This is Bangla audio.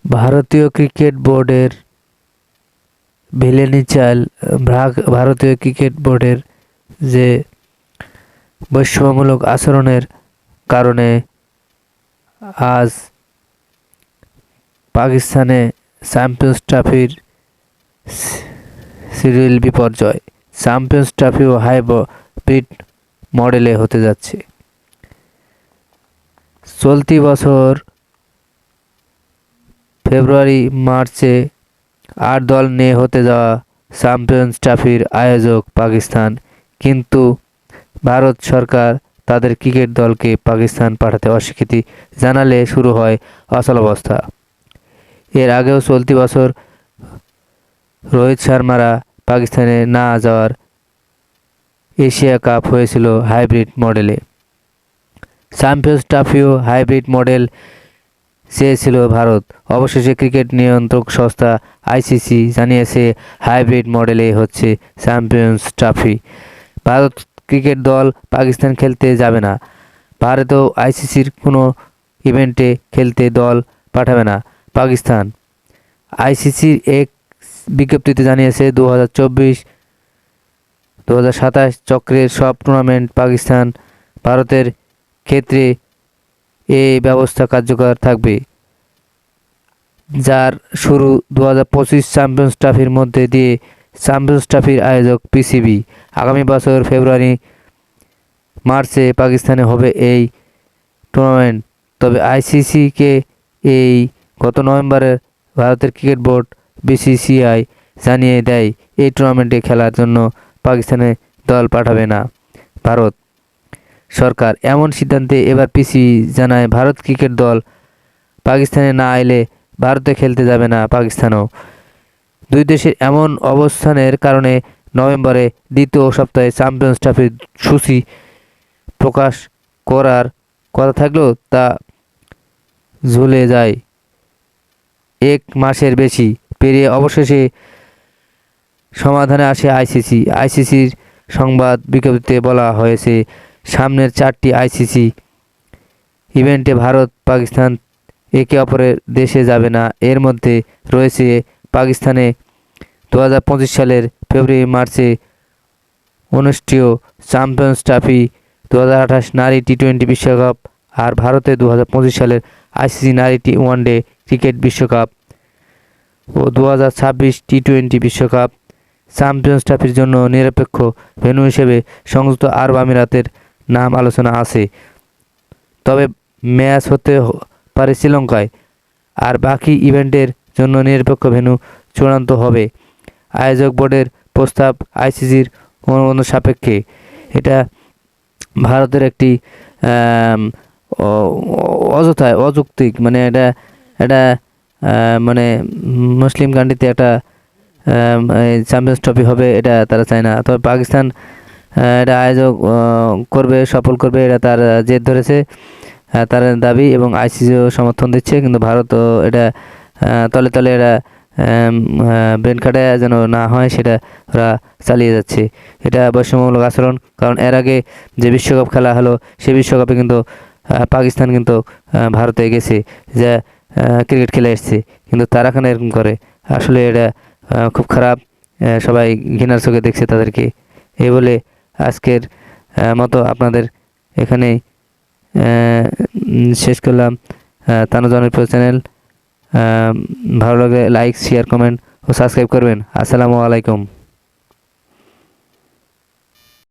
ভারতীয় ক্রিকেট বোর্ডের ভিলেনি চাল ভারতীয় ক্রিকেট বোর্ডের যে বৈষম্যমূলক আচরণের কারণে আজ পাকিস্তানে চ্যাম্পিয়ন্স ট্রফির সিরিয়াল বিপর্যয়। চ্যাম্পিয়ন্স ট্রফিও হাইব্রিড মডেলে হতে যাচ্ছে। চলতি বছর ফেব্রুয়ারি-মার্চে ৮ দল নিয়ে হতে যাওয়া চ্যাম্পিয়ন্স ট্রফির আয়োজক পাকিস্তান, কিন্তু ভারত সরকার তাদের ক্রিকেট দলকে পাকিস্তান পাঠাতে অস্বীকৃতি জানালে শুরু হয় অচলাবস্থা। এর আগেও চলতি বছর রোহিত শর্মারা পাকিস্তানে না যাওয়ার এশিয়া কাপ হয়েছিল হাইব্রিড মডেলে। চ্যাম্পিয়ন্স ট্রফিও হাইব্রিড মডেল চেয়েছিল ভারত। অবশেষে ক্রিকেট নিয়ন্ত্রক সংস্থা আইসিসি জানিয়েছে হাইব্রিড মডেলে হচ্ছে চ্যাম্পিয়ন্স ট্রফি। ভারত ক্রিকেট দল পাকিস্তান খেলতে যাবে না। ভারতেও আইসিসির কোনো ইভেন্টে খেলতে দল পাঠাবে না পাকিস্তান। আইসিসির এক বিজ্ঞপ্তিতে জানিয়েছে 2024-2027 চক্রের সব টুর্নামেন্ট পাকিস্তান ভারতের ক্ষেত্রে এই ব্যবস্থা কার্যকর থাকবে, যার শুরু 2025 চ্যাম্পিয়ন্স ট্রফির মধ্যে দিয়ে। চ্যাম্পিয়ন্স ট্রফির আয়োজক পিসিবি। আগামী বছর ফেব্রুয়ারি-মার্চে পাকিস্তানে হবে এই টুর্নামেন্ট। তবে আইসিসিকে এই গত নভেম্বরে ভারতের ক্রিকেট বোর্ড বিসিসিআই জানিয়ে দেয় এই টুর্নামেন্টে খেলার জন্য পাকিস্তানে দল পাঠাবে না ভারত সরকার। এমন সিদ্ধান্তে এবার পিসিবি জানায় ভারত ক্রিকেট দল পাকিস্তানে না এলে ভারতে খেলতে যাবে না পাকিস্তানও। দুই দেশের এমন অবস্থানের কারণে নভেম্বরে দ্বিতীয় সপ্তাহে চ্যাম্পিয়ন্স ট্রফির সূচি প্রকাশ করার কথা থাকলেও তা ঝুলে যায়। 1 মাসের বেশি পেরিয়ে অবশেষে সমাধানে আসে আইসিসির সংবাদ বিজ্ঞপ্তিতে বলা হয়েছে, সামনের 4টি আইসিসি ইভেন্টে ভারত পাকিস্তান একে অপরের দেশে যাবে না। এর মধ্যে রয়েছে পাকিস্তানে 2025 সালের ফেব্রুয়ারি-মার্চে অনুষ্ঠেয় চ্যাম্পিয়ন্স ট্রফি, 2028 নারী টি-20 বিশ্বকাপ আর ভারতে 2025 সালের আইসিসি নারী ওয়ানডে ক্রিকেট বিশ্বকাপ ও 2026 টি-20 বিশ্বকাপ। চ্যাম্পিয়ন্স ট্রফির জন্য নিরপেক্ষ ভেন্যু হিসেবে সংযুক্ত আরব আমিরাতের নাম আলোচনা আছে, তবে ম্যাচ হতে পারে শ্রীলঙ্কায়। আর বাকি ইভেন্টের জন্য নিরপেক্ষ ভেন্যু চূড়ান্ত হবে আয়োজক বোর্ডের প্রস্তাব আইসিসির অনুমোদন সাপেক্ষে। এটা ভারতের একটি অযৌক্তিক, মানে এটা মানে মুসলিম কান্ট্রিতে একটা চ্যাম্পিয়ন্স ট্রফি হবে, এটা তারা চায় না। তবে পাকিস্তান এটা আয়োজক করবে, সফল করবে, এটা তার জেদ ধরেছে, তার দাবি, এবং আইসিসিও সমর্থন দিচ্ছে। কিন্তু ভারতও এটা তলে তলে এরা ব্রেন খাটায় যেন না হয় সেটা ওরা চালিয়ে যাচ্ছে। এটা বৈষম্যমূলক আচরণ, কারণ এর আগে যে বিশ্বকাপ খেলা হলো সেই বিশ্বকাপে কিন্তু পাকিস্তান কিন্তু ভারতে গেছে, যা ক্রিকেট খেলে এসছে, কিন্তু তারা এখানে এরকম করে। আসলে এটা খুব খারাপ, সবাই ঘৃণার চোখে দেখছে তাদেরকে। এই বলে আজকের মতো আপনাদের এখানেই শেষ করলাম। তানুজানের চ্যানেল ভালো লাগলে লাইক, শেয়ার, কমেন্ট ও সাবস্ক্রাইব করবেন। আসসালামু আলাইকুম।